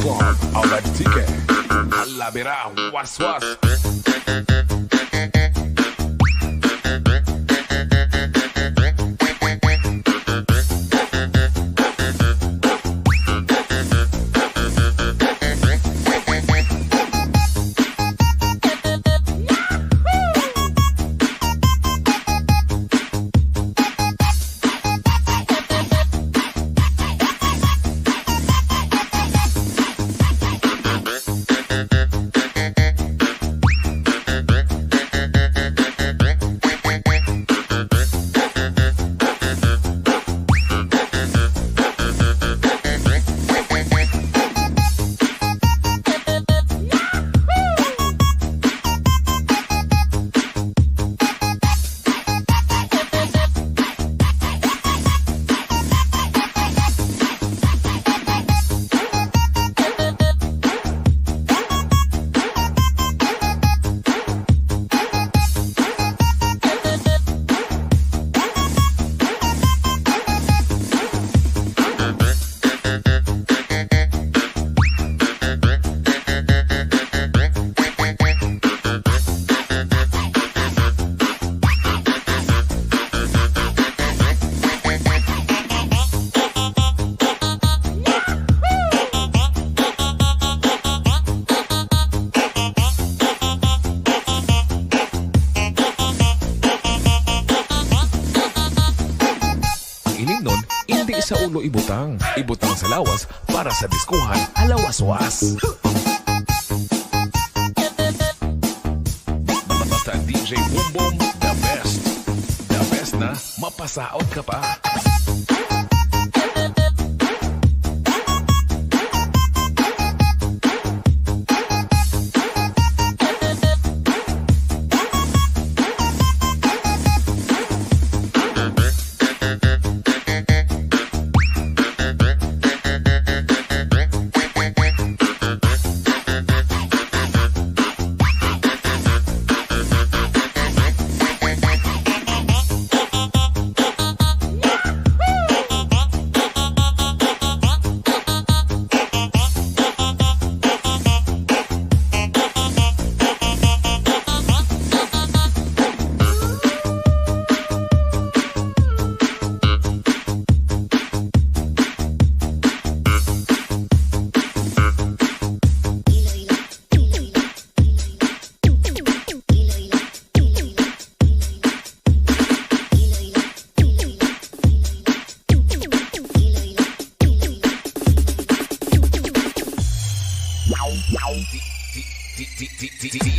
Club, Outlet Ticket, alla verá, was was. Sa ulo ibutang sa lawas para sa diskuhan alawaswas. Basta DJ Boom Boom, the best na mapasaot ka pa.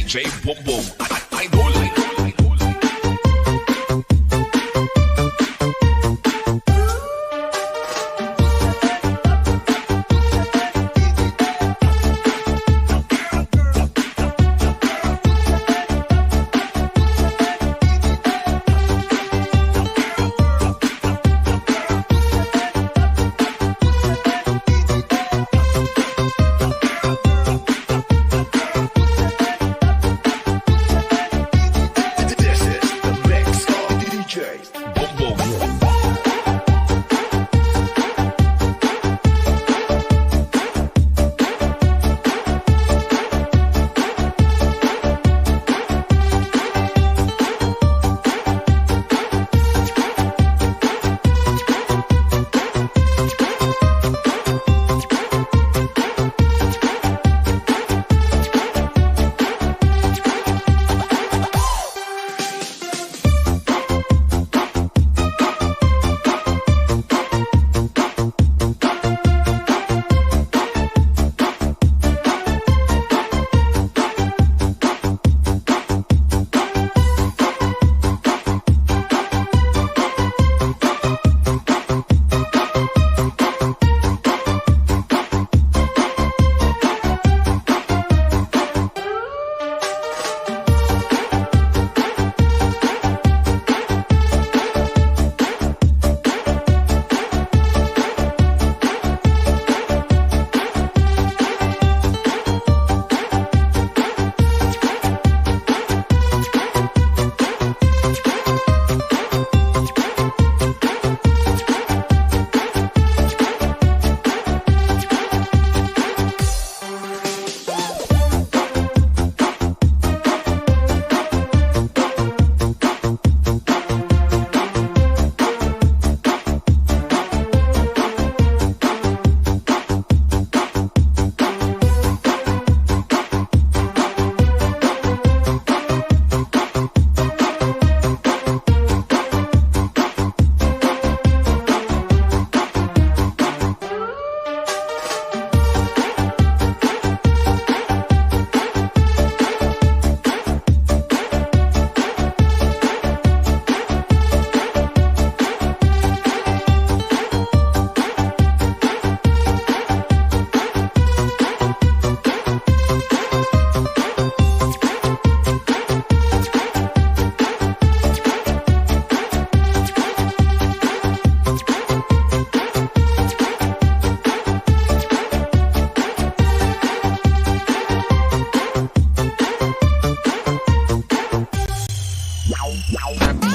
DJ Boom Boom, idol.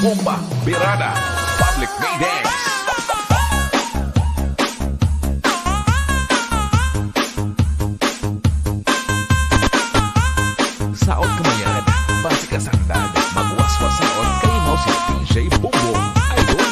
Bomba, Birada, Public Maydays. Saot kamayan, basi ka sandad, magwaswas saot kay mo si DJ Bongbong Idol.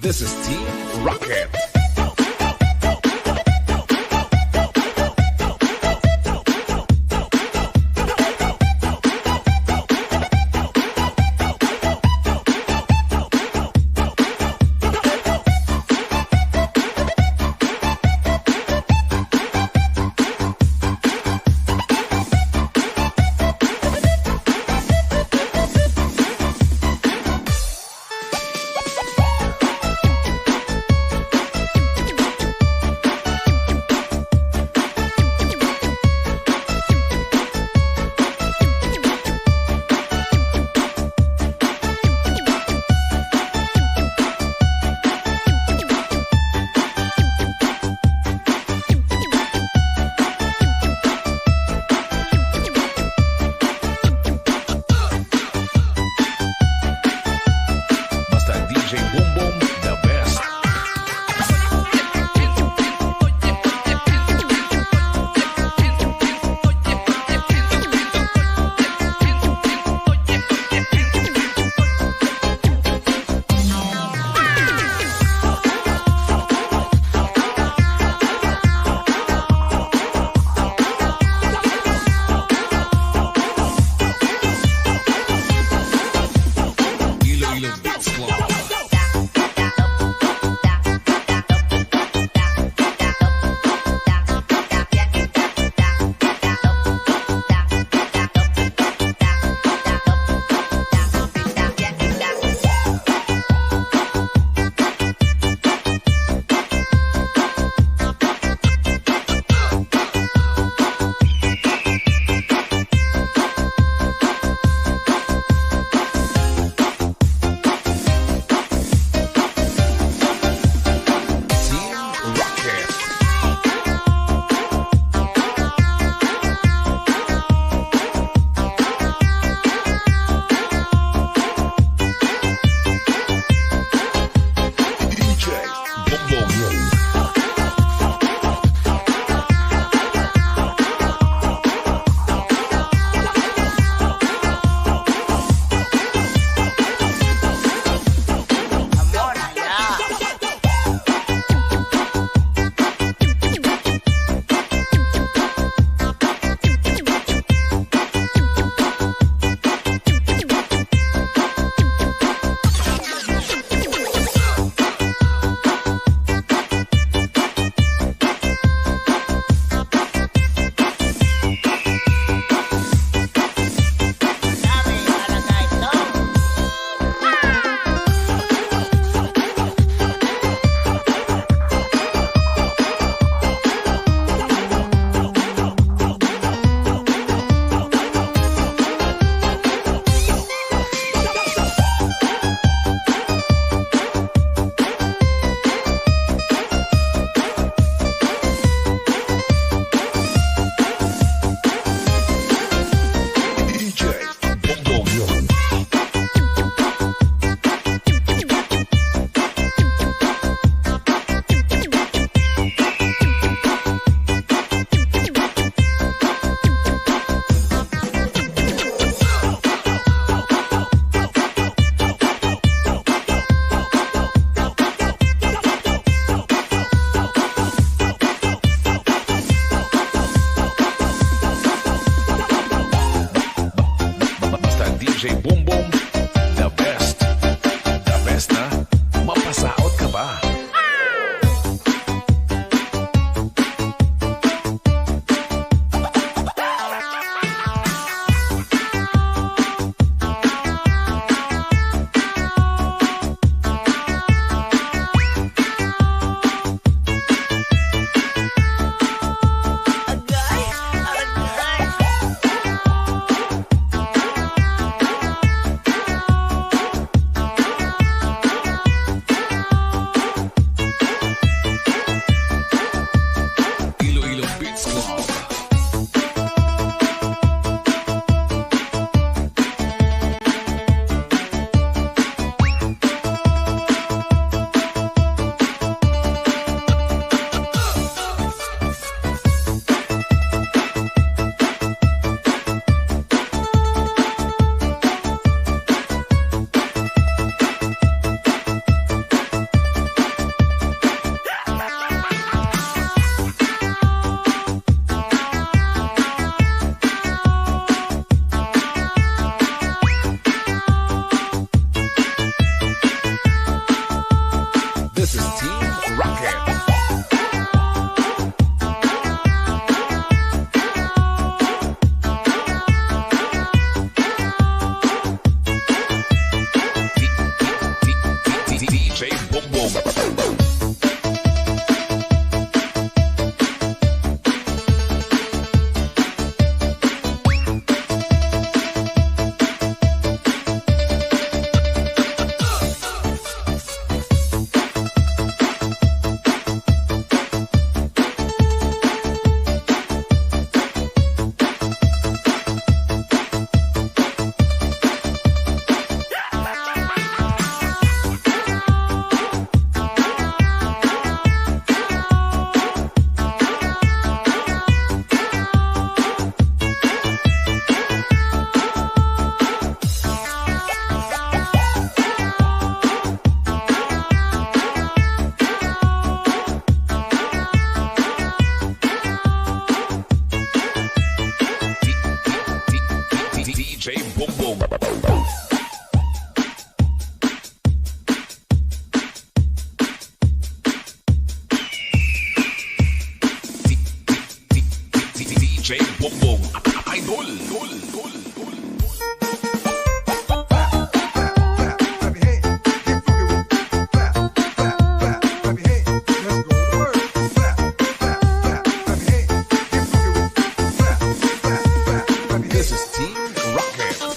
This is Team Rocket. dance floor. DJ Bongbong Idol. This is Team Rocket.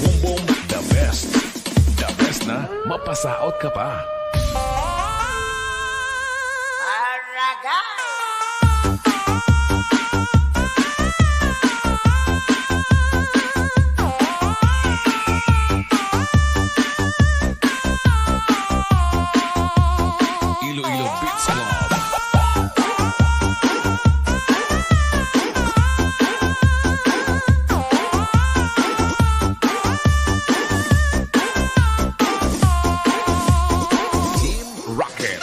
Bumbong, the best. The best na mapasaot ka pa. Iloilo Beats Club. Team Rocket.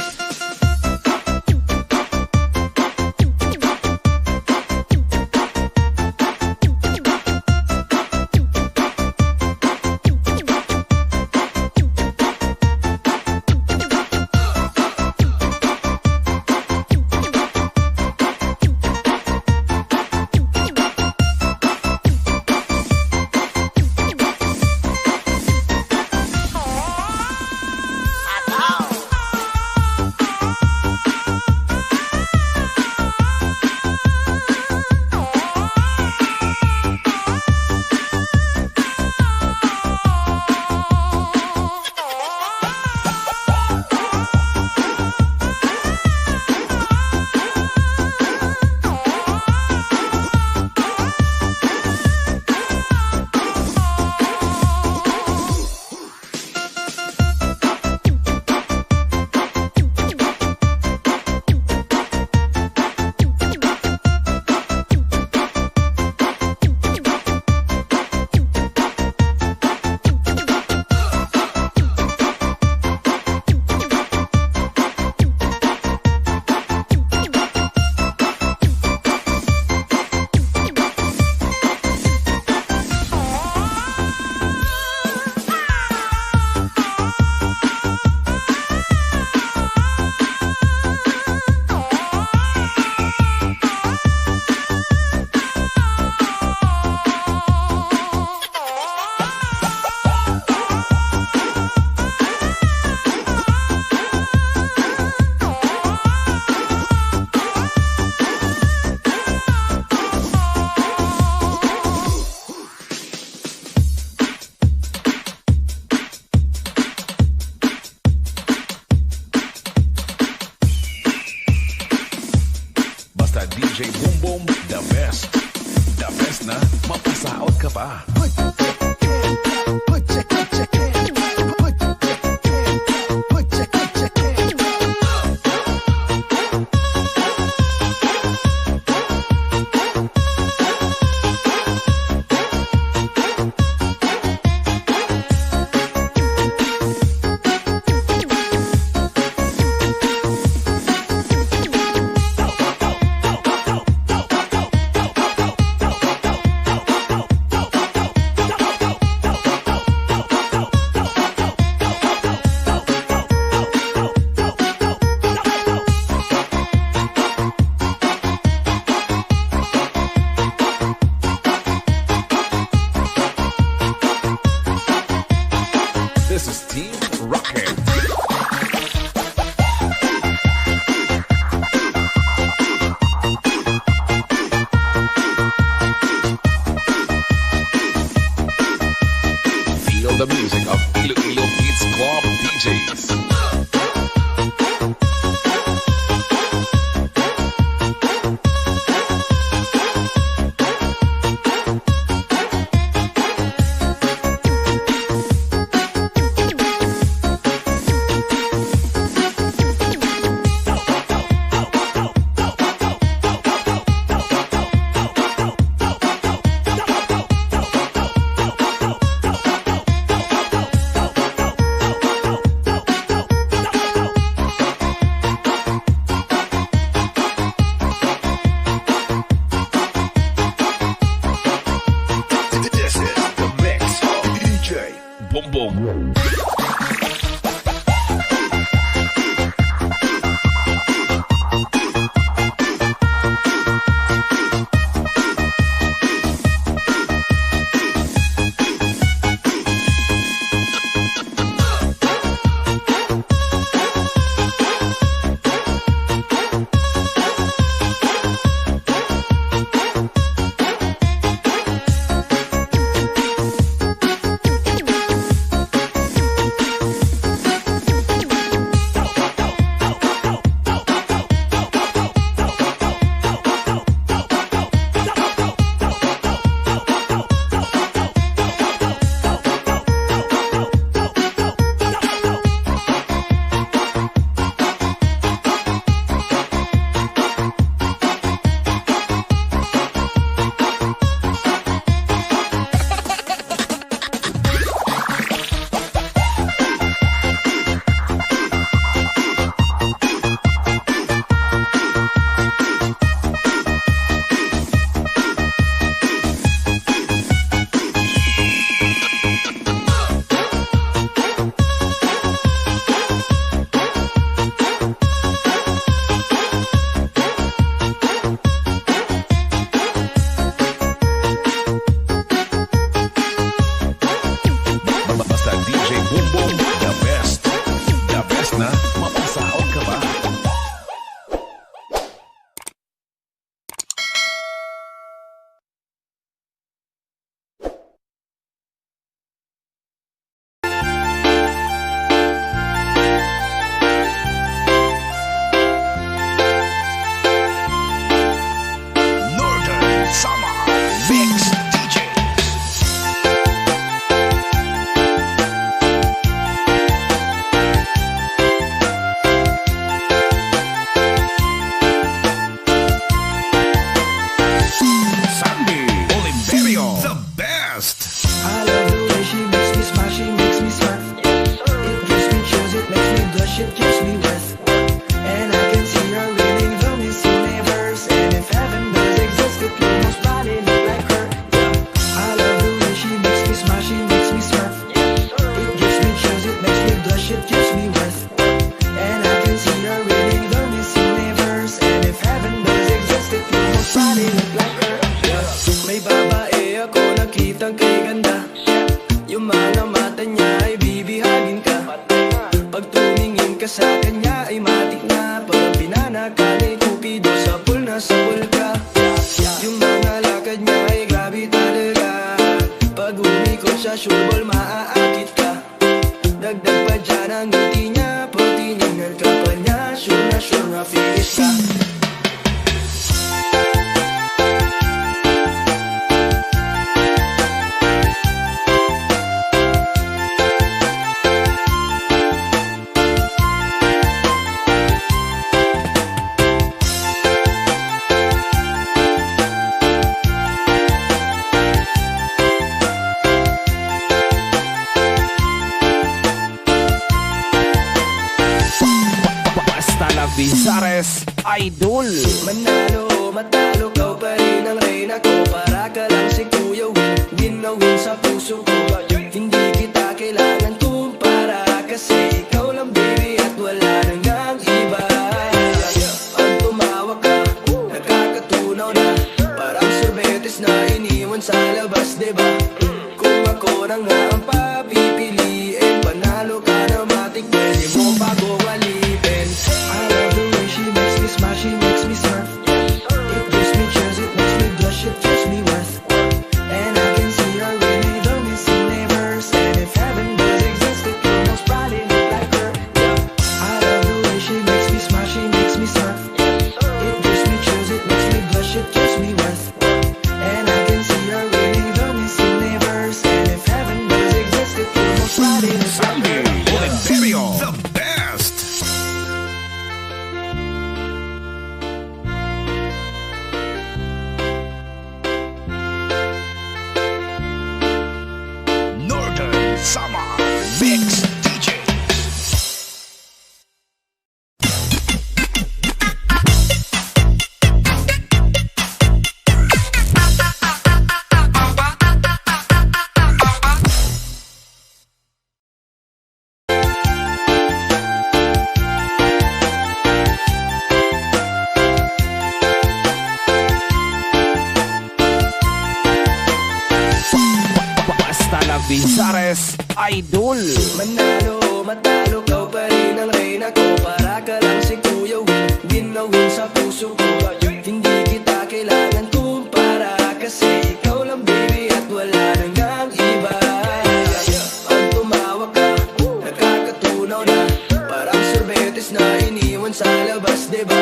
Basta DJ Bumbong, the best. The best na mapasaot ka pa. This is Team Rocket. Feel the music of Iloilo Beats Club DJs. Bumbong. sa mata niya ay bibihagin ka. Pag tumingin ka sa kanya ay matik na. Pag pinana ka ni Cupido, sapul na sapul ka. Yung mga lakad niya ay grabe talaga. Pag umikot siya, sure ball maaakit ka. Dagdag pa dyan ang ngiti niya. Pag tinignan ka pa niya, sure na finish ka. Bizares Idol. Manalo, matalo, kau pa rin ang reyna ko. Para ka lang si Kuya Win, win sa puso ko. Hindi kita kailangan kumpara, kasi ikaw lang baby at wala nang ang iba. Pag tumawa ka, nakakatunaw na. Parang sorbetes na iniwan sa labas, diba? Kung ako na nga ang papipiliin, panalo ka na matik, pwede mo bago alipin. I love the way she makes me smile, she makes me surf. It gives me chills, it makes me blush, it gives me worth. And I can see her really the missing neighbors. And if heaven does exist, it will most probably look like her. I love the way she makes me smile, she makes me surf. It gives me chills, it makes me blush, it gives me worth. And I can see her really the missing neighbors. And if heaven does exist, it will most probably look like her. The best. Northern Summer Mix DJs. Bizares Idol. Manalo, matalo, kau pa rin ang reyna ko. Para ka lang si Kuya Win, win sa puso ko. Hindi kita kailangan kumpara, kasi ikaw lang baby at wala nang ang iba. Pag tumawa ka, nakakatunaw na. Parang sorbetes na iniwan sa labas, diba?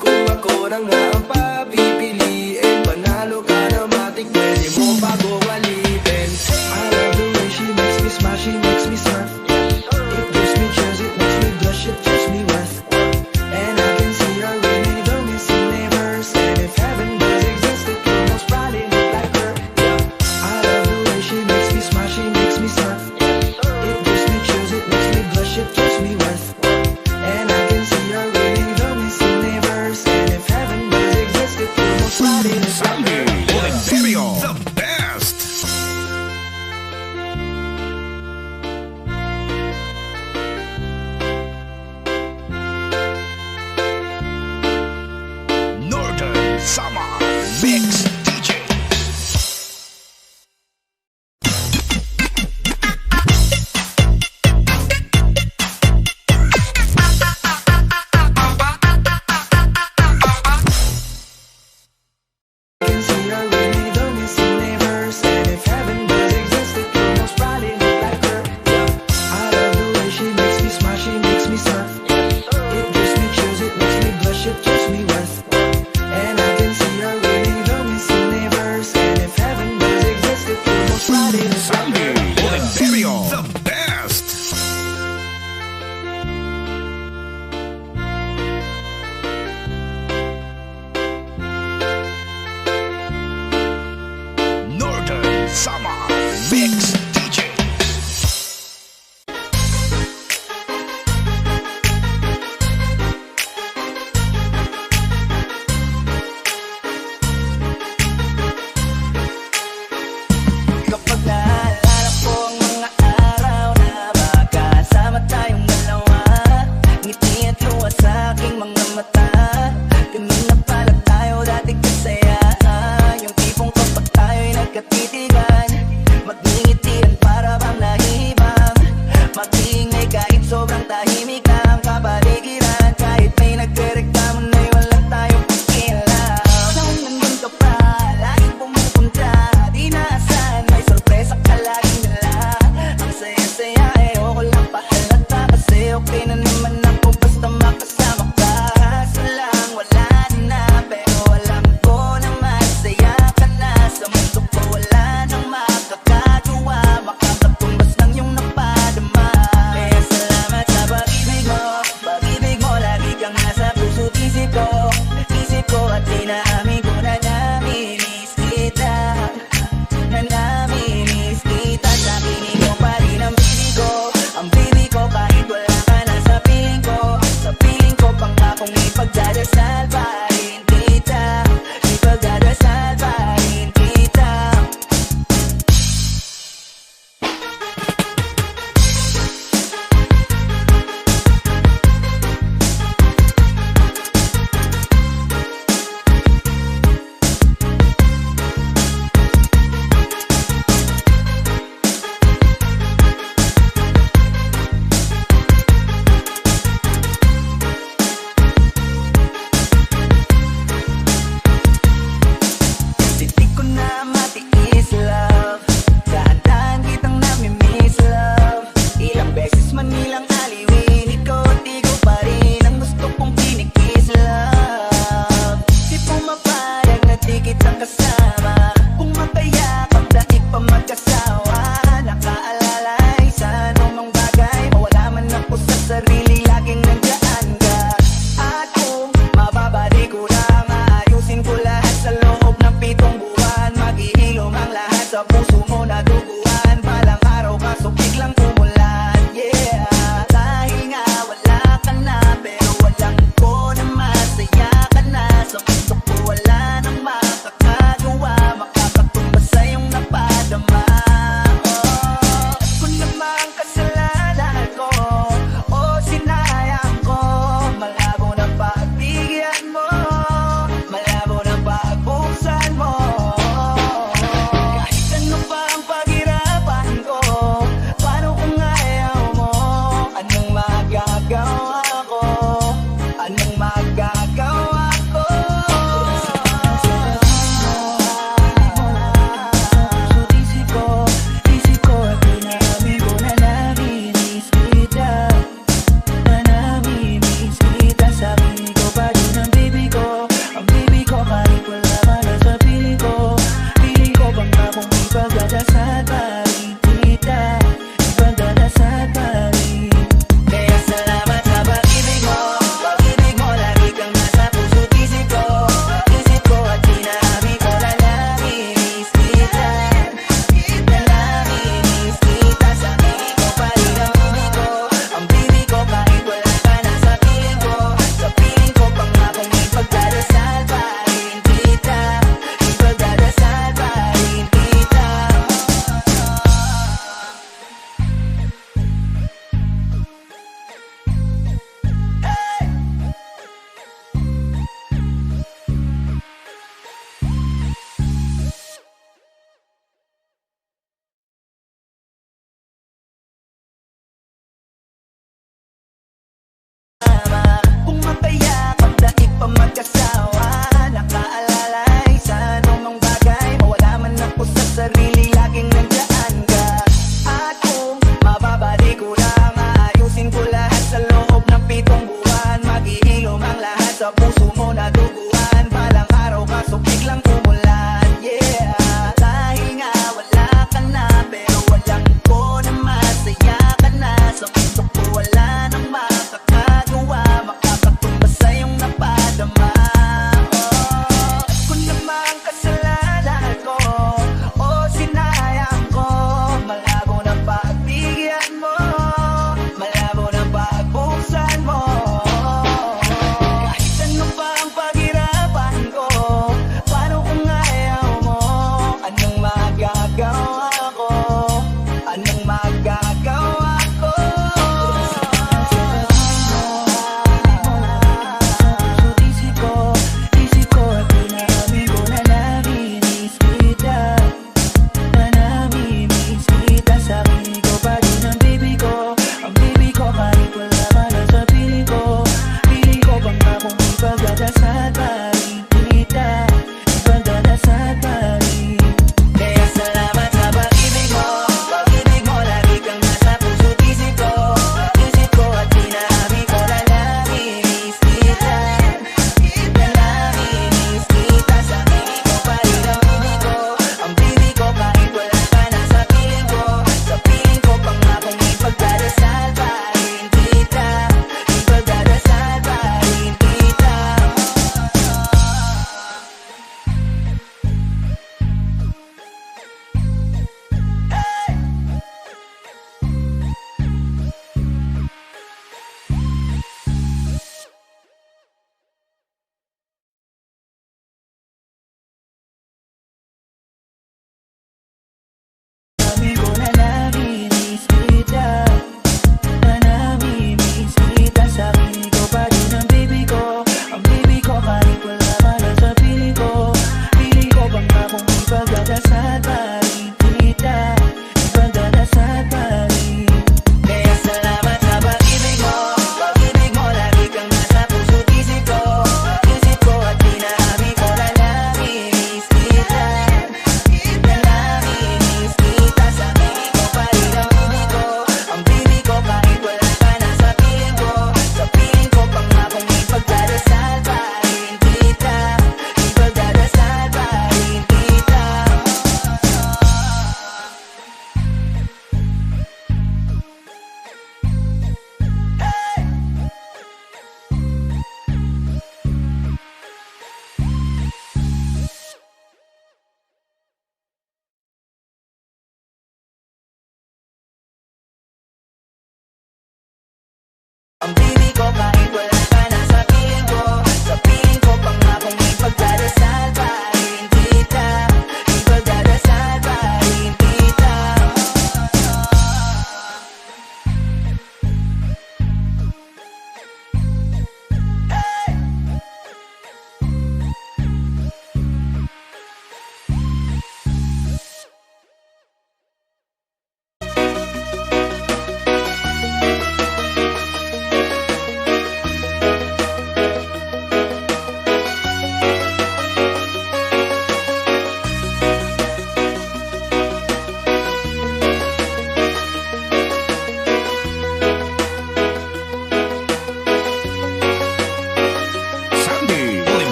Kung ako na nga ang papipiliin, panalo ka na matik, pwede mo bago alipin. I love the way she makes me smile, she makes me surf. It gives me chills, it makes me blush, it gives me worth. And I can see her really the missing neighbors. And if heaven does exist, it will most probably look like her. I love the way she makes me smile, she makes me surf. It gives me chills, it makes me blush, it gives me worth. And I can see her really the missing neighbors. And if heaven does exist,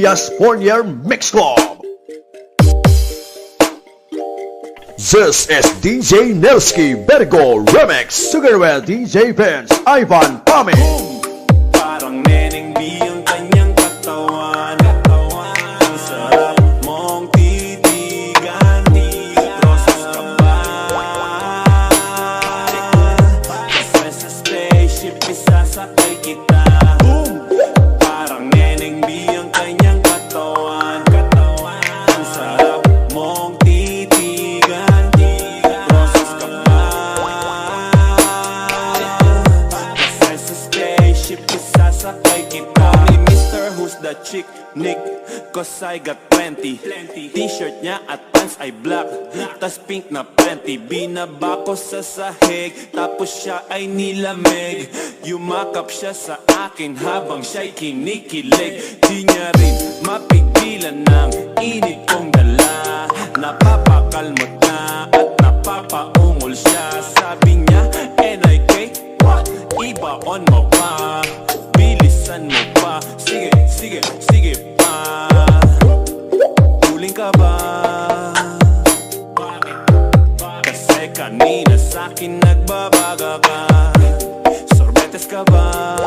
Elias Fournier Mix Club. This is DJ Nelski Bergo Remix together with DJ Vince Ivan Pame. Parang Neneng B ang kanyang katawan. Ang sarap mong titigan. Rosas ka ba? Kasi sa spaceship isasakay kita. Parang Neneng B ang kanyang katawan. Ang sarap mong titigan. Rosas ka ba? Kasi sa spaceship isasakay kita. Call me Mr. Who's the Chick Nick, cause I got plenty. T-shirt niya at pants ay black, tas pink na panty. Binaba ko sa sahig, tapos siya ay nilamig. Yumakap siya sa akin habang siya'y kinikilig. Di niya rin mapigilan ng init kong dala. Napapakalmot na at napapaungol siya. Sabi niya, NIK, what? Ibaon mo pa, bilisan mo pa. Sige, sige, sige pa. Huling ka ba? Kasi kanina sa'kin nagbabaga ka. Sorbetes ka ba?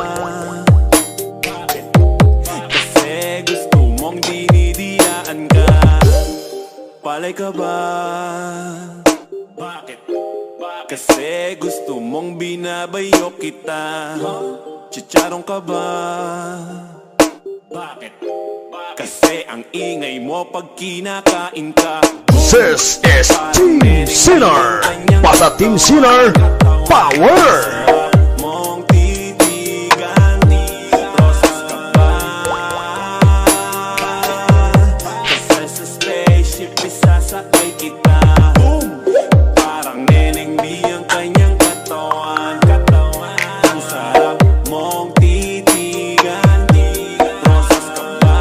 Kasi gusto mong dinidiyaan ka. Palay ka ba? Kasi gusto mong binabayo kita. Chicharong ka ba? Kasi ang ingay mo pag kinakain ka. This is Team Sinner. Para Team Sinner, power! Mong titigan, rosas ka ba? Kasi sa spaceship isasakay kita. Parang Neneng B ang kanyang katawan. Ang sarap mong titigan, rosas ka ba?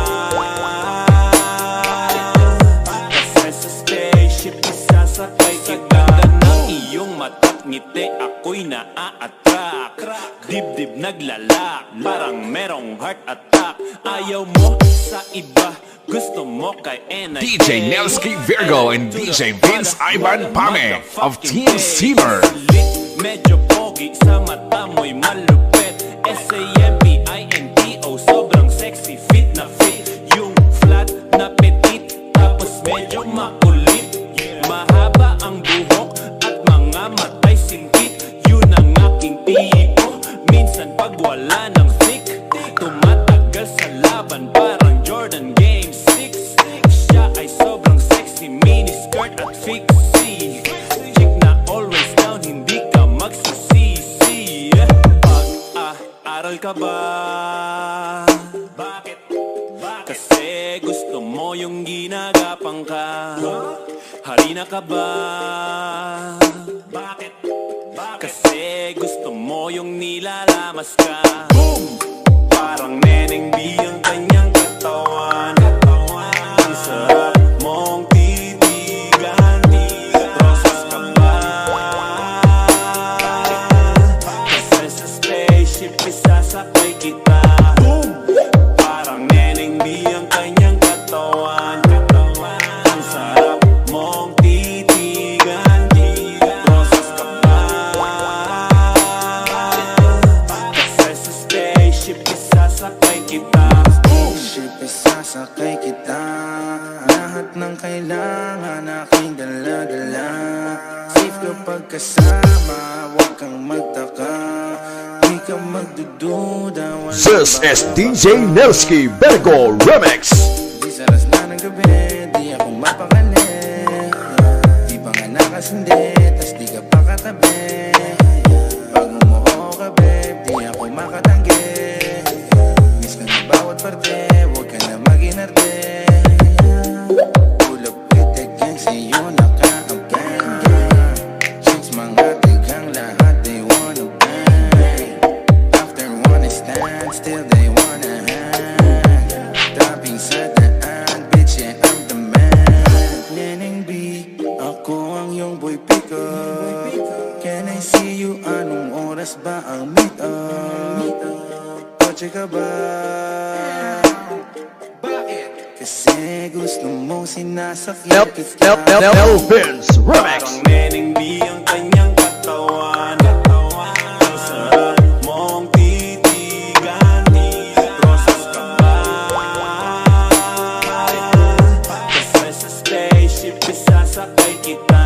Kasi sa spaceship isasakay kita. Ganda ng iyong mata't ngiti, ako'y naa-attract. Dibdib naglalak, parang merong heart attack. Ayaw mo sa iba, gusto mo kay NIK. DJ Nelski Virgo and DJ Vince Ivan Pame of Team Sinner. Medyo pogi, sa mata mo'y malupit. SAMPINTO, sobrang sexy, fit na fit. Yung flat na petit, tapos medyo makulit. Mahaba ang buhok at mga matay singkit. Yun ang aking tipo, minsan pag wala ng thick. Tumatagal sa laban, parang Jordan Game 6. Siya ay sobrang sexy, mini skirt at fixie. Chick na always down, hindi ka magsisisi. Pag-aaral ka ba? Bakit? Kasi gusto mo yung ginagapang ka. Harina ka ba? Bakit? Kasi gusto mo yung nilalamas ka. Parang Neneng B ang kanyang katawan. Ang sarap mong titigan, rosas ka ba? Kasi sa spaceship isasakay kita. Parang Neneng B ang kanyang katawan. Ang sarap mong titigan, rosas ka ba? Kasi sa spaceship isasakay kita. Spaceship isasakay kita. Lahat ng kailangan aking dala-dala. Safe kapag kasama, huwag kang magtaka. Di ka magdududa. This is DJ Nelski Bergo Remix. Di saras na ng gabi, di ako mapakali. Di pa nga nakasindi, tas di ka pa katabi. Pag umuho ka babe, di ako makatanggi. Miss ka na bawat parte, huwag ka na mag-inarte. Pull up with the gang, sa'yo naka-abang. Chicks mga tigang lahat, they wanna bang. After one stand, still they wanna hang. Tapping sa daan, bitch, yeah, I'm the man. Neneng B, ako ang iyong boy picker. Can I see you? Anong oras ba ang meet up? Kotse ka ba? Bakit? sinasakyan kita. Elvin's Remix. Parang neneng B ang kanyang katawan. Ang sarap mong titigan. Rosas ka ba? Kasi sa spaceship isasakay kita.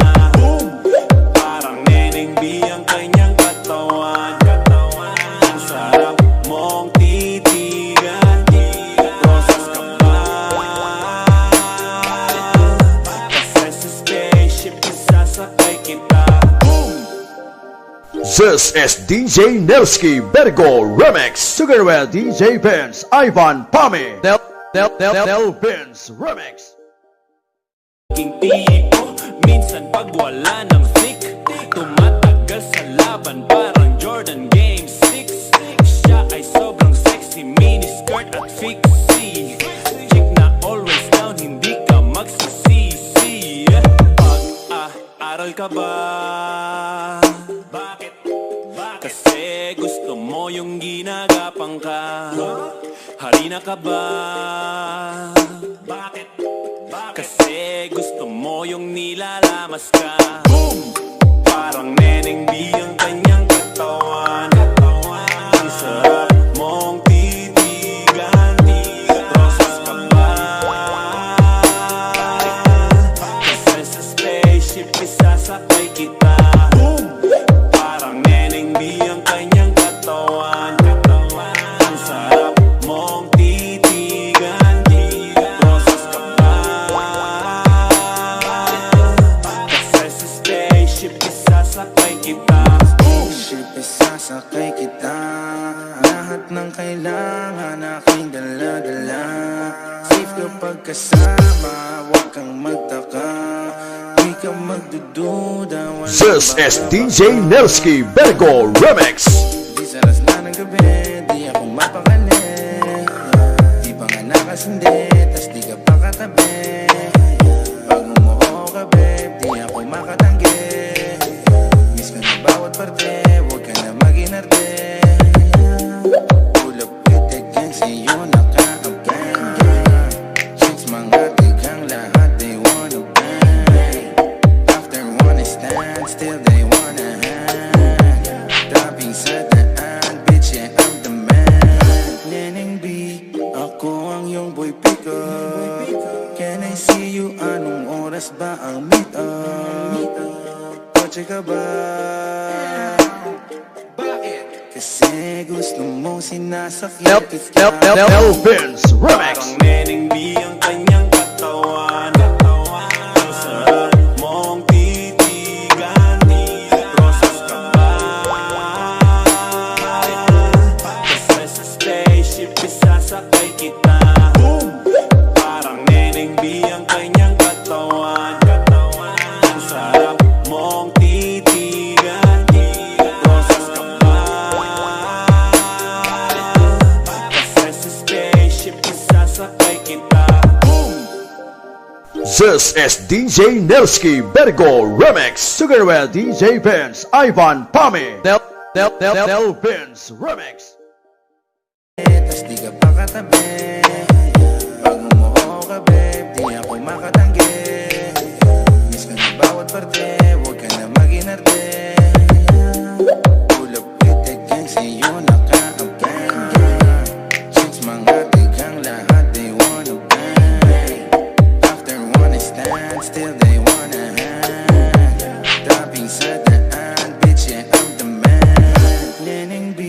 Parang neneng B ang kanyang katawan. Ang sarap mong titigan. Rosas ka ba? Kasi sa spaceship isasakay kita. This is DJ Nelsky Bergo Remix. Together with DJ Vince, Ivan Pami. Elvin's Remix. Aking tipo, minsan pag wala ng thick, tumatagal sa laban parang Jordan Game 6. Siya ay sobrang sexy, miniskirt at fixie. Chick na always down, hindi ka magsisisi. Pag-aaral ka ba? Bakit? Kasi gusto mo yung ginagapang ka. Harina ka ba? Bakit? Kasi gusto mo yung nilalamas ka. Parang neneng B ang kanyang katawan. Ang sarap mong titigan. Rosas ka ba? Kasi sa spaceship isasakay kita. Parang neneng B ang kanyang katawan. Ang sarap mong titigan. Rosas ka ba? Kasi sa spaceship isasakay kita. Ship isasakay kita. Lahat ng kailangan aking dala-dala. Safe kapag kasama, huwag kang magtaka. Di ka magdududa. Walang This is baka- DJ Nelsky Bergo Remix. Di sa alas na ng gabi, di ako mapakali. Di pa nga nakasindi, tas di ka pa katabi. Pag umuho ka babe, di ako makatanggi. Miss ka na bawat parte, huwag ka na mag-inarte. Pull up with the gang, sa'yo naka-abang. Chicks mga tigang lahat, they wanna bang. After one stand, still they wanna hang. Dropping sa daan, bitch, yeah, I'm the man. Neneng B, ako ang iyong boy picker. Can I see you? Anong oras ba ang meet up? Kotse ka ba? Kasi gusto mong sinasakyan kita. Elvin's Remix. Parang neneng B ang kanyang katawan. Ang sarap mong titigan. Rosas ka ba? Kasi sa spaceship isasakay kita. Parang neneng B ang kanyang katawan. Ang sarap mong titigan. Rosas ka ba? Kasi sa spaceship isasakay kita. This is DJ Nelsky Bergo Remix. Together with DJ Vince, Ivan Pami. Elvin's Remix. Tas di ka pa katabi. Pag umuho ka babe, di ako makatanggi. Miss ka na bawat parte, huwag ka na mag-inarte. Pull up with the gang, sa'yo naka-abang. Chicks mga tigang lahat, they wanna bang. After one stand, still they wanna hang. Dropping sa daan, bitch, yeah, I'm the man. Neneng B,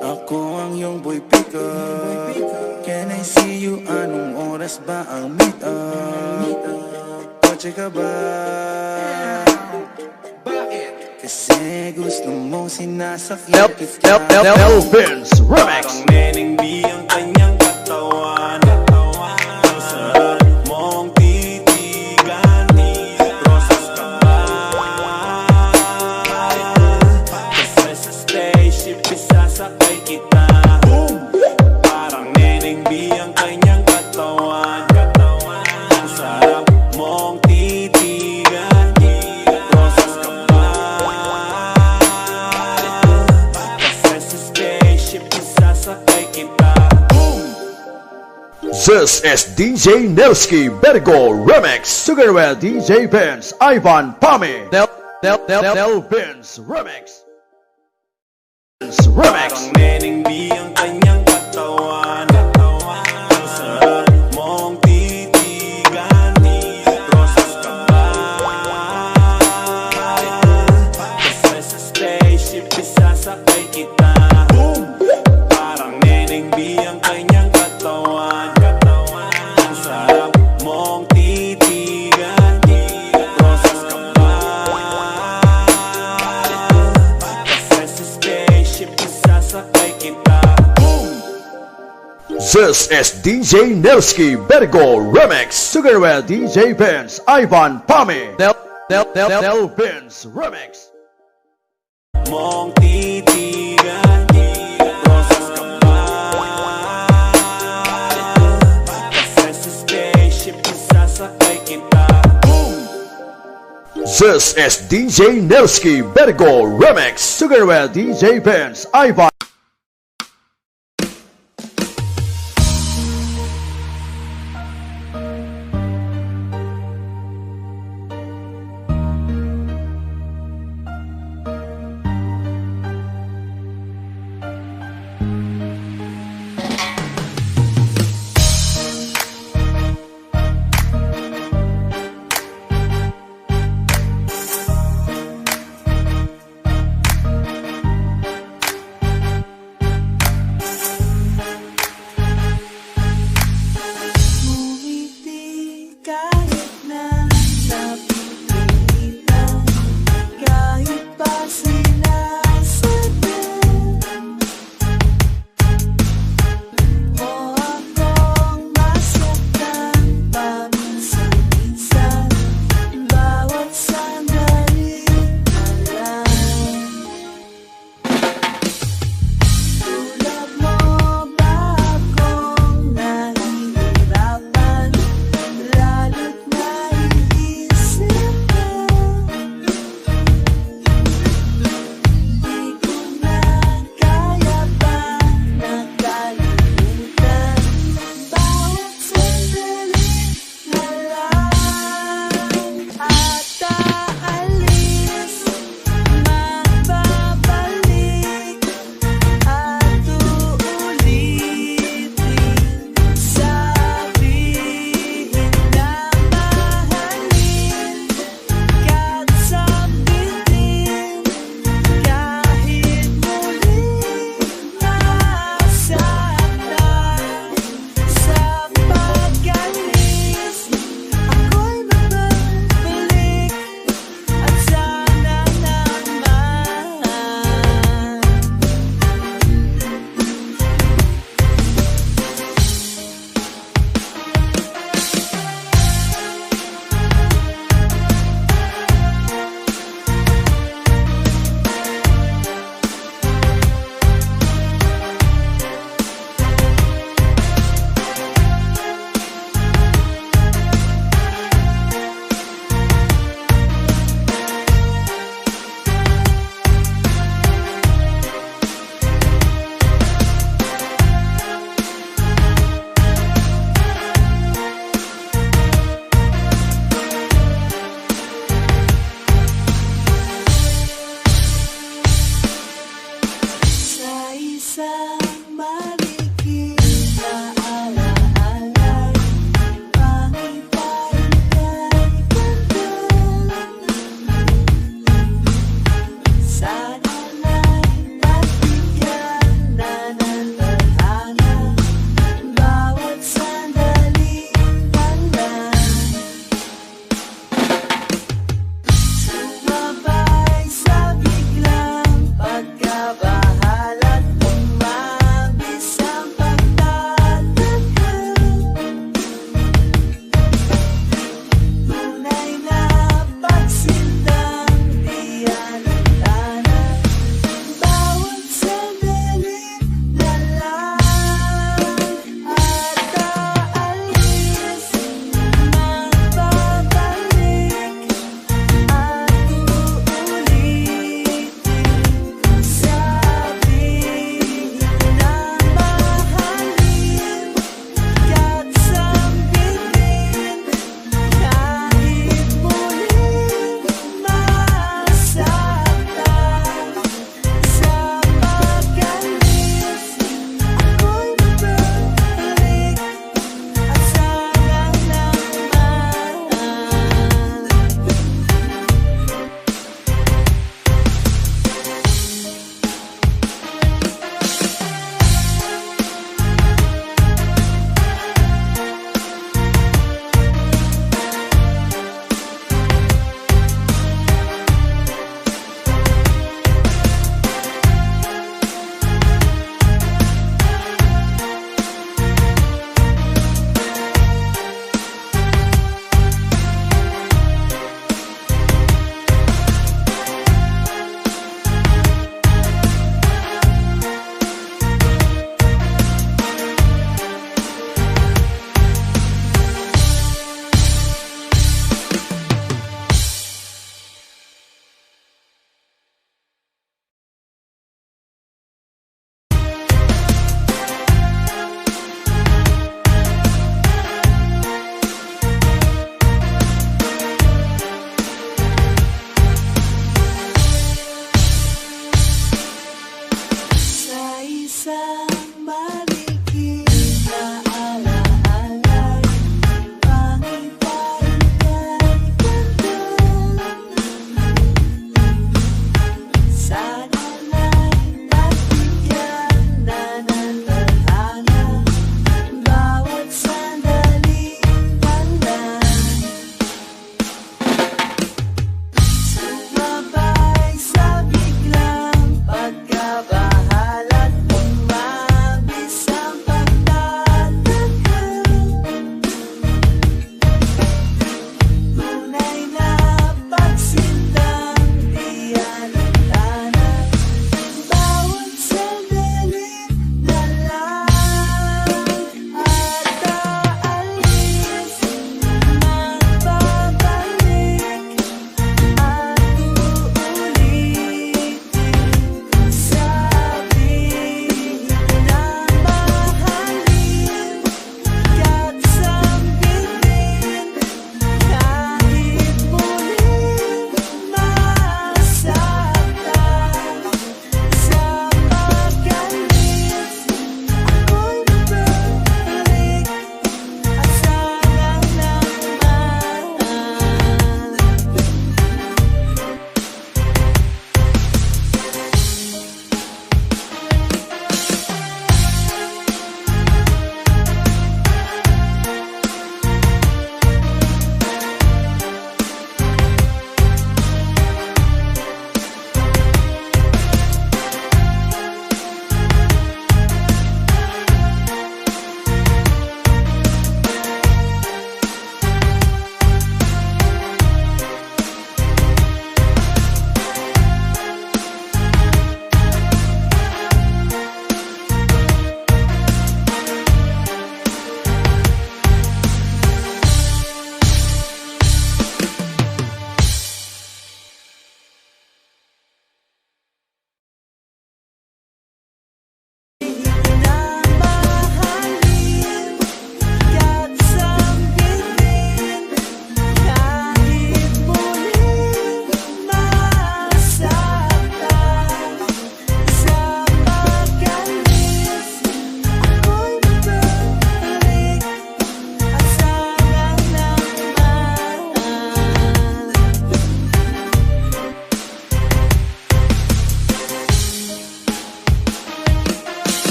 ako ang iyong boy picker. Can I see you? Anong oras ba ang meet up? Kotse ka ba? Kasi gusto mong sinasakyan kita. Elvin's Remix. Parang neneng B ang kanyang katawan. Ang sarap mong titigan. Rosas ka ba? Kasi sa spaceship isasakay kita. Parang neneng B ang kanyang katawan. Ang sarap mong titigan. Rosas ka ba? Kasi sa spaceship isasakay kita. This is DJ Nelsky Vergo Remix together with DJ Vince Ivan Pami Del Vince Remix Parang Neneng B ang kanyang katawan. Ang sarap mong titigan, rosas ka ba? Kasi sa spaceship isasakay kita. Parang Neneng B ang kanyang katawan. Ang sarap mong titigan, rosas ka ba? Kasi sa spaceship isasakay kita. This is DJ Nelsky Vergo Remix together with DJ Vince Ivan Pami Del Vince Remix Mong titigan, rosas ka ba? Kasi sa spaceship isasakay kita. This is DJ Nelsky Vergo Remix together with DJ Vince Ivan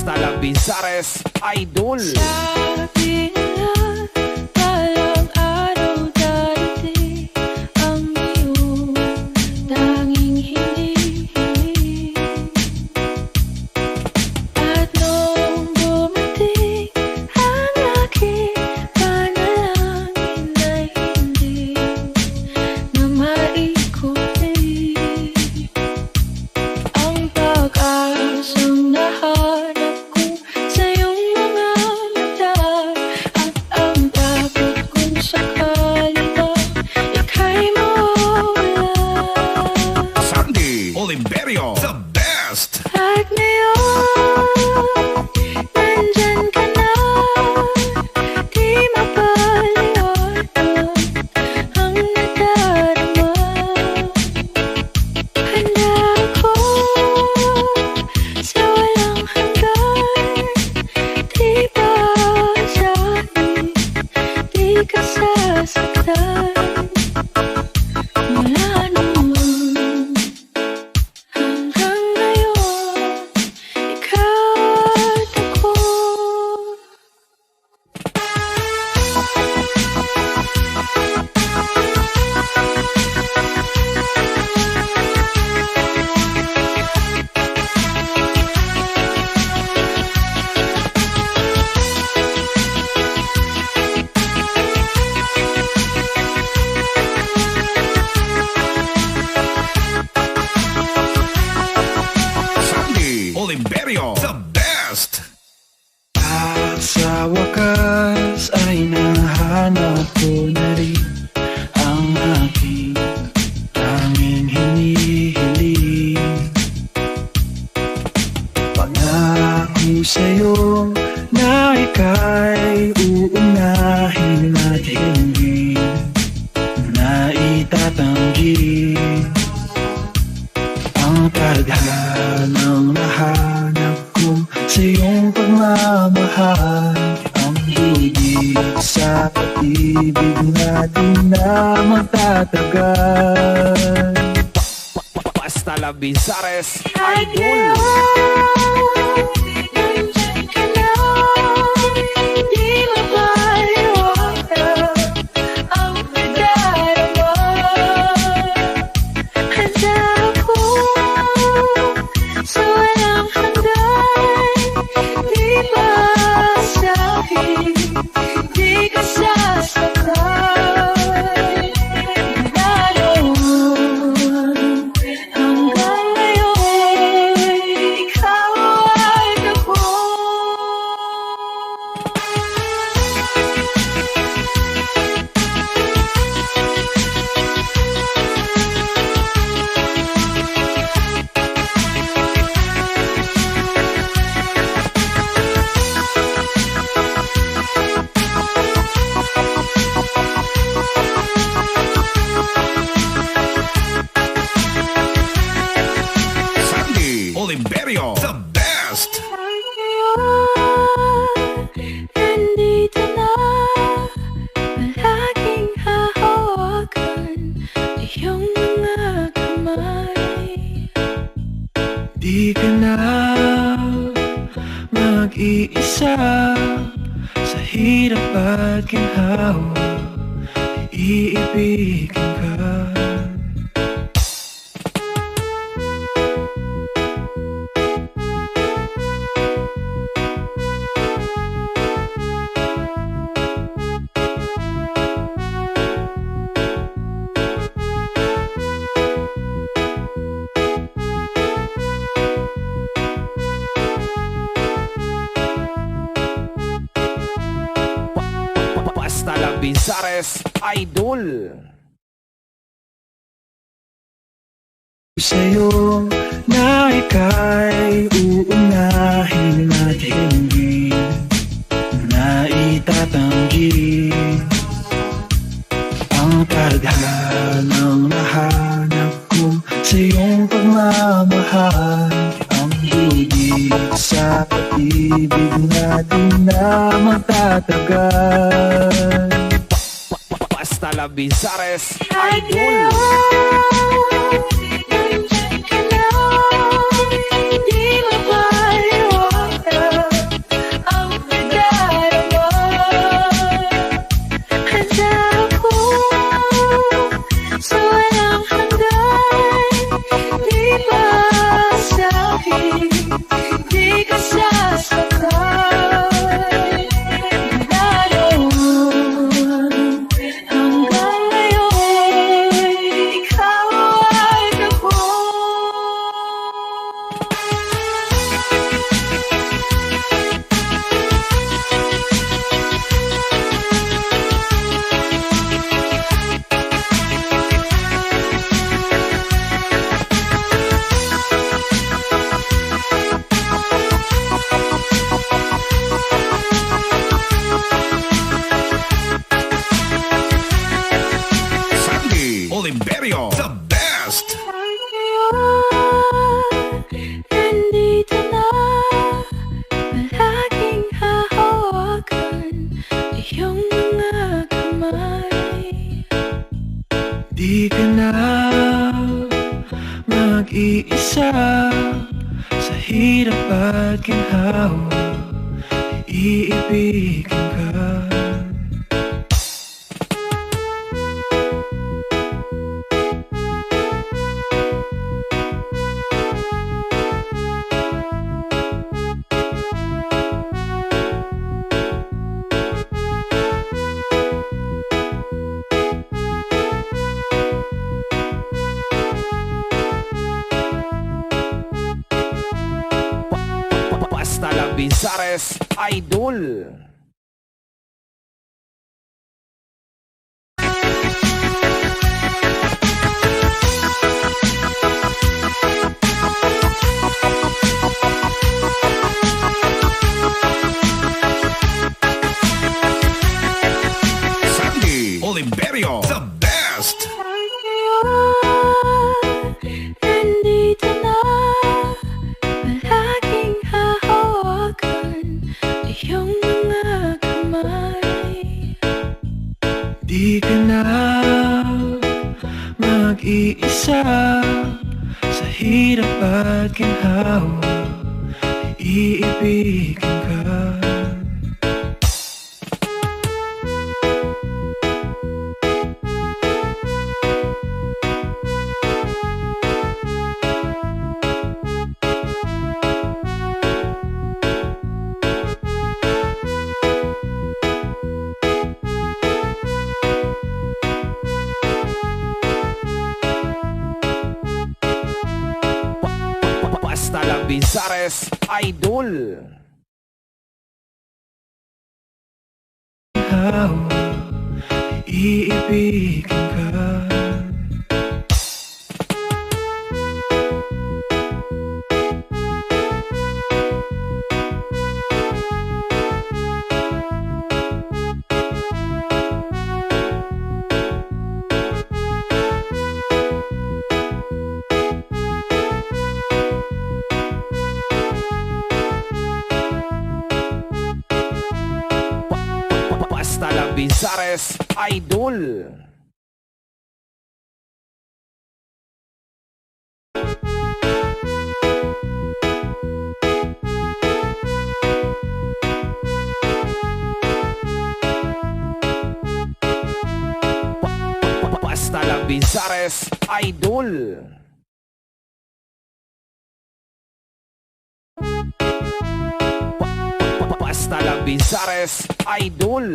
Basta lang Bizares, Idol. Sabi nila, balang araw darating ang iyong tanging hinihiling. At nung dumating ang aking panalangin ay hindi na maikutin ang pag-asang nahanap ko sa iyong mga mata. At ang takot kung sakali ba ika'y mawala. Sandy Oliverio, the best. At ngayon, nandyan ka na, di mapaliwanag ang nadarama. Handa ako sa walang hanggan, di ba sabi, di ka sasaktan. Mula noon hanggang ngayon, ikaw at ako. Sandy Oliverio, the best. At sa wakas ay nahanap ko na rin ang aking tanging hinihiling. Pangako sa'yo na ika'y uunahin at hindi na itatanggi ang tadhanang nahanap ko sa iyong pagmamahal. Ang higit sa pag-ibig natin na magtatagal. Basta lang Bizares, At Idol. ngayon, nandyan ka na, di mapaliwanag ang nadarama. Handa ako sa walang hanggan, di ba sabi, di ka sasaktan. Mula noon hanggang ngayon, ikaw at ako. Sandy Oliverio, the best. At ngayon, nandito na, palaging hahawakan iyong mga kamay. Di ka na mag-iisa sa hirap at ginhawa, iibigin ka. Basta lang Bizares, Idol. Sa'yo na ika'y uunahin at hindi na itatanggi ang tadhanang nahanap ko sa iyong pagmamahal. Ang higit sa pag-ibig natin na magtatagal. Basta lang Bizares, At Idol. ngayon, nandyan ka na, di mapaliwanag hirap at ginhawa iibigin ka. Basta lang Bizares Idol. Sandy Oliverio, the best. Nandito na, palaging hahawakan iyong mga kamay. Di ka na mag-iisa sa hirap at ginhawa iibigin ka. Basta lang Bizares Idol. Hawa iibigin ka. Basta lang Bizares Idol. Basta lang Bizares Idol. Basta lang Bizares Idol.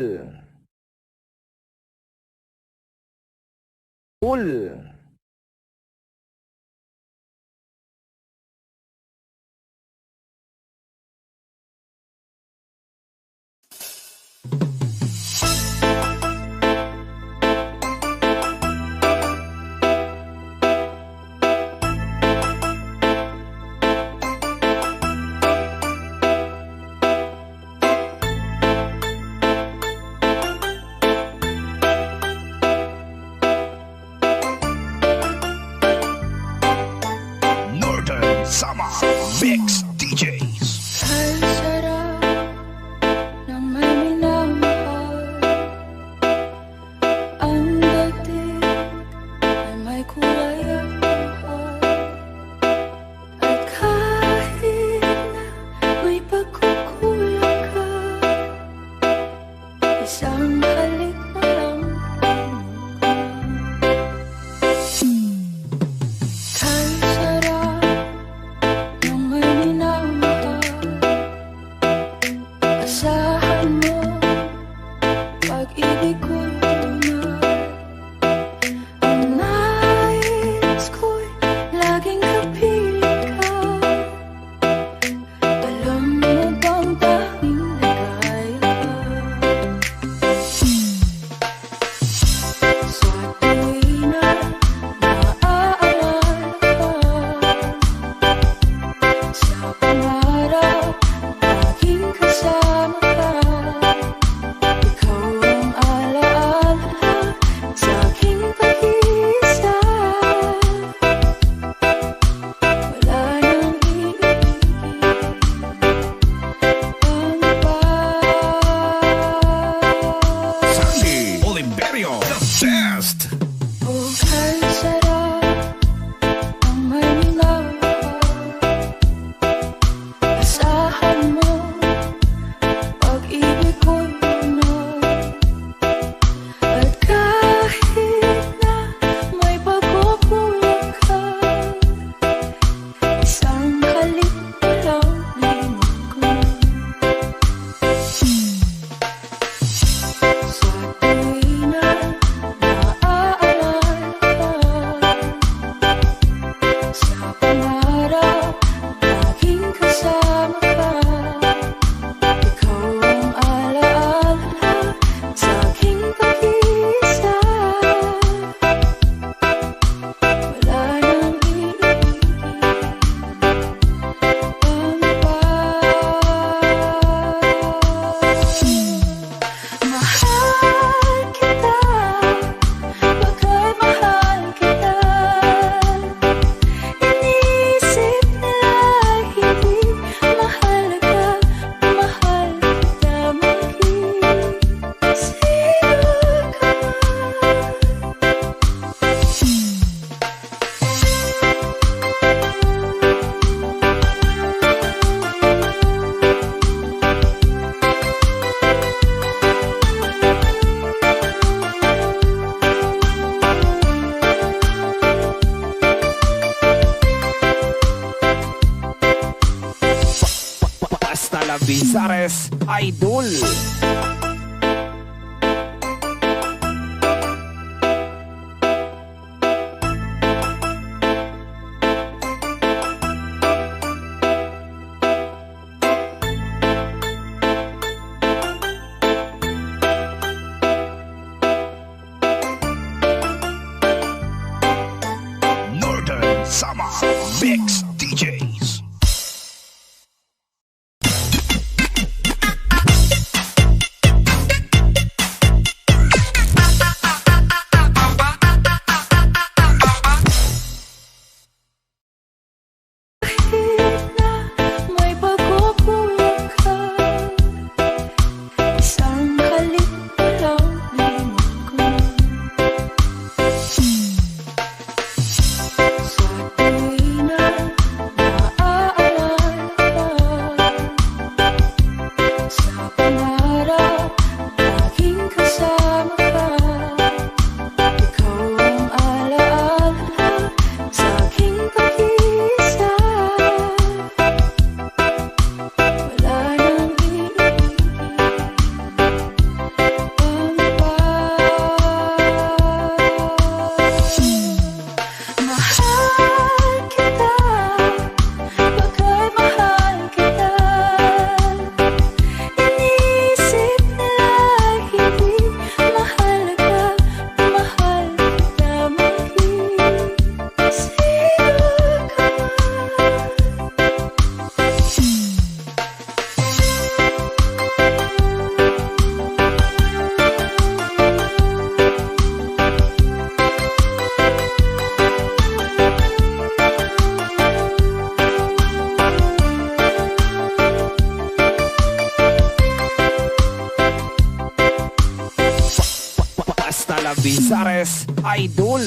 Northern Sama Mix DJs. Ang sarap ng may minamahal. Ang dating ay may kulay at buhay. At kahit na may pagkukulang ka, isang halik mo lang kay sarap ng may minamahal. Hasta la Bizares Idol. Northern Sama Mix DJs. May pagkukulang ka. Isang halik pa lang liman ko na. Sa tuwing na naaalala ka, sa pangarap laging kasama ka. Ikaw ang alaala sa aking pag-iisa. Wala nang iibig pang iba. Mahal kita, bagay mahal kita. Inisip nila hindi mahalaga, mahal kita maging sino ka Hasta la Bizares Idol.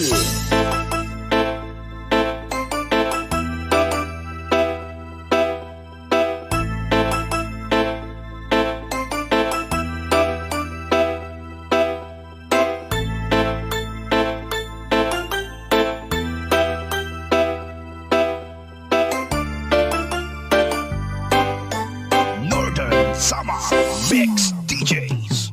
Northern Sama Mix DJs.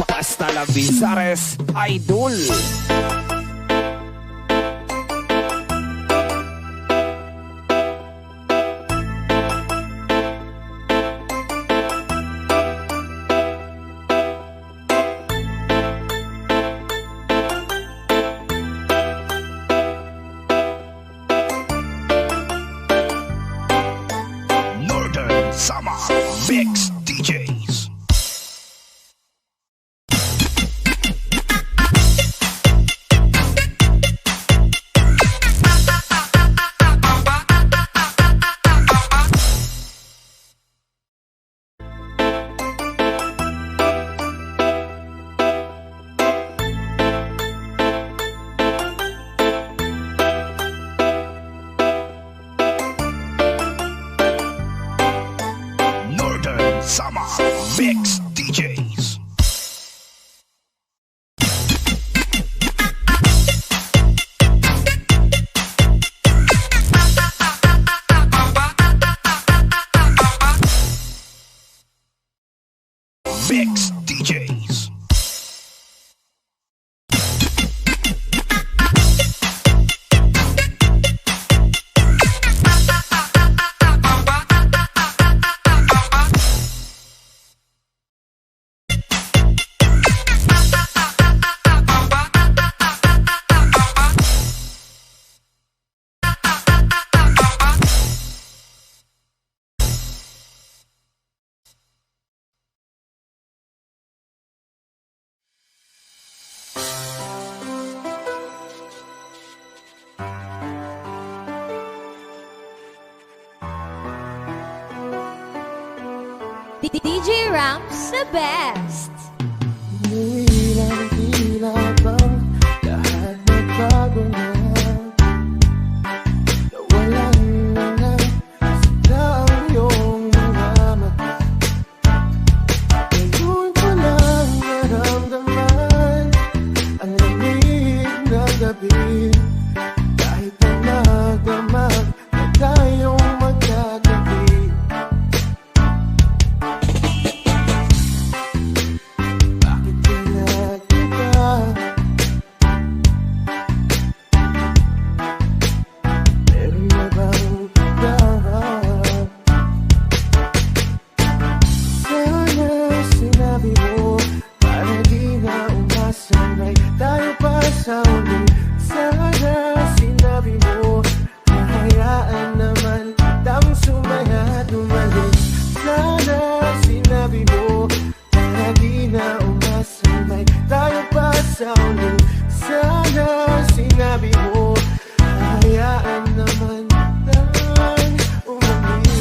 Hasta la Bizares Idol. Northern Sama Mix DJs. Northern Sama Mix DJs. Mix DJs. DJ Ramps, the best. Tila bang lahat nagbago na, nawalan na ng sigla ang iyong mga mata. Ngayon ko lang naramdaman ang lamig ng gabi, kahit ang magdamag na tayong magkatabi. Bakit kaya kita? Meron na bang pagdahan? Sana sinabi mo para di na umasanay tayo pa sa uli. Sana sinabi mo hayaan naman kitang sumaya at umalis. Sana sinabi mo para di na umasanay tayo pa sa uli. Sana sinabi mo hayaan naman kitang umalis.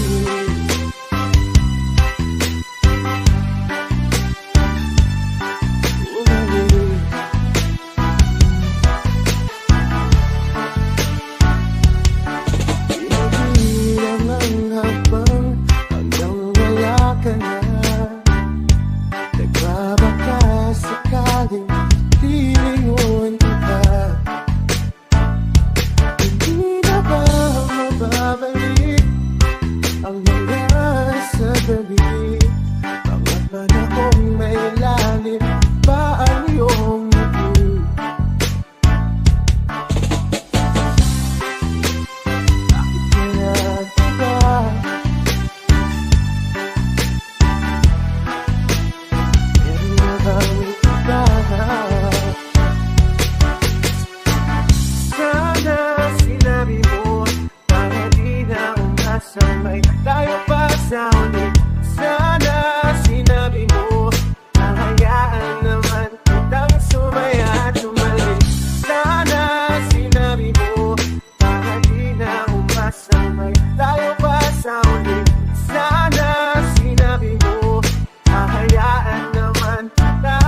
Pinigilan ang habang hanggang wala ka na. Nagbabaka sakaling tilingon kita. Hindi na ba mababalik ang mga sa gabi? Mga panahong may lalim pa ang iyong ngiti. Bakit kaya kita? Meron na bang pagdahan? Sana sinabi mo para di na umasamay tayo pa sa uli. Sana sinabi mo hayaan naman kitang sumaya at umalis. Sana sinabi mo para di na umasamay tayo pa sa uli. Sana sinabi mo hayaan naman kita.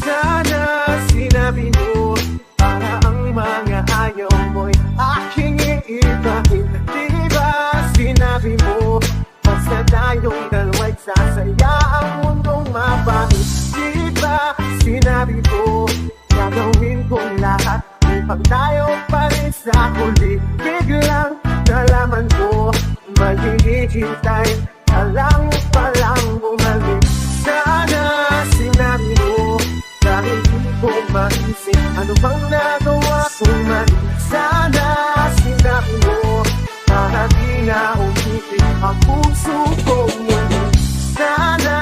Sana sinabi mo para ang mga ayaw mo'y aking iibahin. Di ba sinabi mo basta tayong dalawa'y sasaya ang mundong mabait? Di ba sinabi mo gagawin kong lahat upang tayo pa rin sa huli? Biglang nalaman ko maghihintay ka lang palang bumalik. Sana sinabi mo dahil di ko maisip ano bang nagawa kong mali. Sana sinabi mo para di na umitin ang puso kong muli. Sana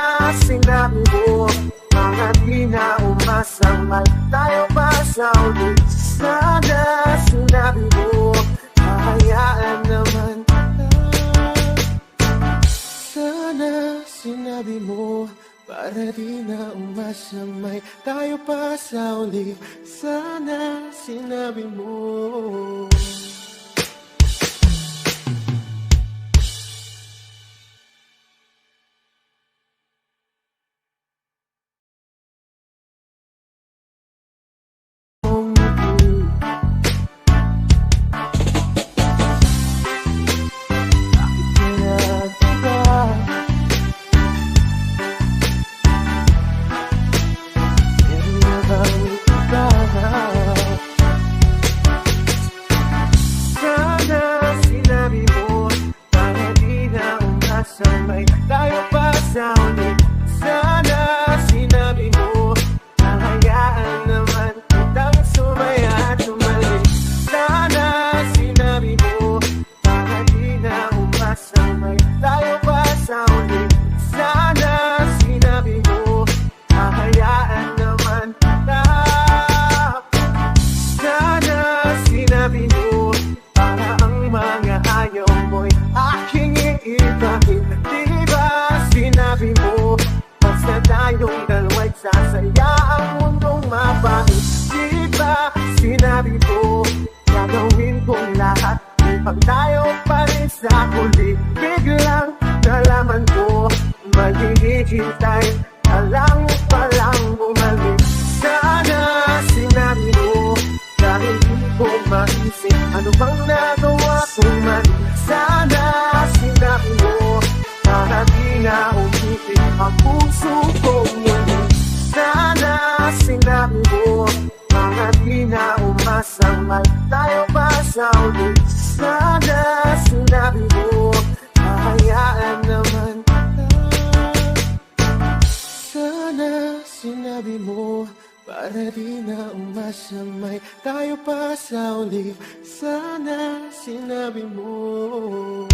sinabi mo para di na umasamay tayo pa sa uli. Sana sinabi mo hayaan naman kita. Sana sinabi mo para di na umasamay tayo pa sa uli. Sana sinabi mo. maisip ano bang nagawa kong mali. Sana sinabi mo para di na umitin ang puso kong muli. Sana sinabi mo mga di na umasamay tayo pa sa uli. Sana sinabi mo hahayaan naman kita. Sana sinabi mo para di na umasamay tayo pa sa uli. Sana sinabi mo.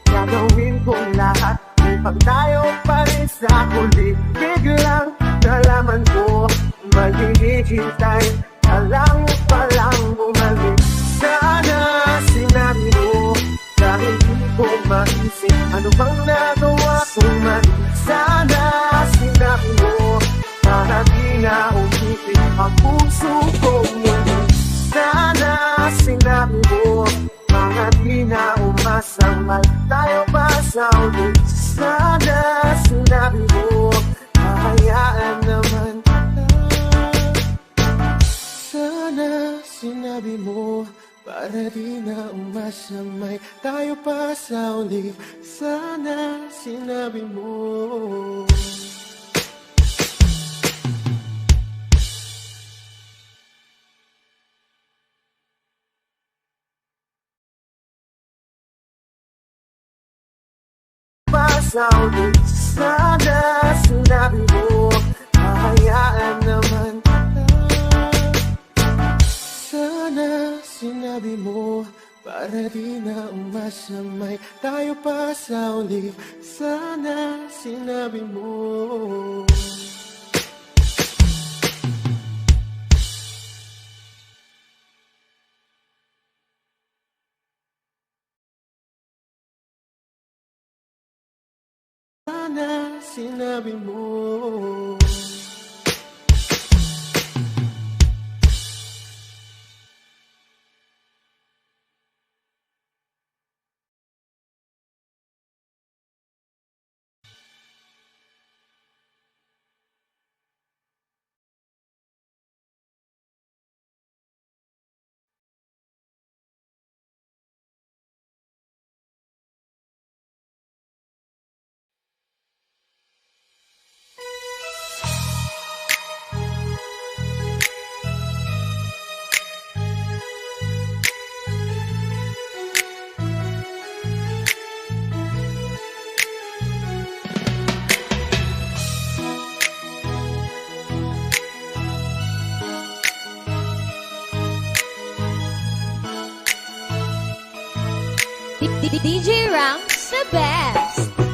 Gagawin kong lahat upang tayo pa rin sa huli. Biglang nalaman ko maghihintay ka lang palang bumalik. Sana sinabi mo dahil di ko maisip ano bang nagawa kong mali. Sana sinabi mo para di na umitin ang puso kong muli. Sana sinabi mo mga di na umasamay tayo pa sa uli. Sana sinabi mo hahayaan naman kita. Sana sinabi mo para di na umasamay tayo pa sa uli. Sana sinabi mo. Pasauli, sana sinabi mo hahayaan naman kita. Sana sinabi mo para di na umasamay tayo pa sa uli. Sana sinabi mo. Sana sinabi mo. DJ Ranks the best.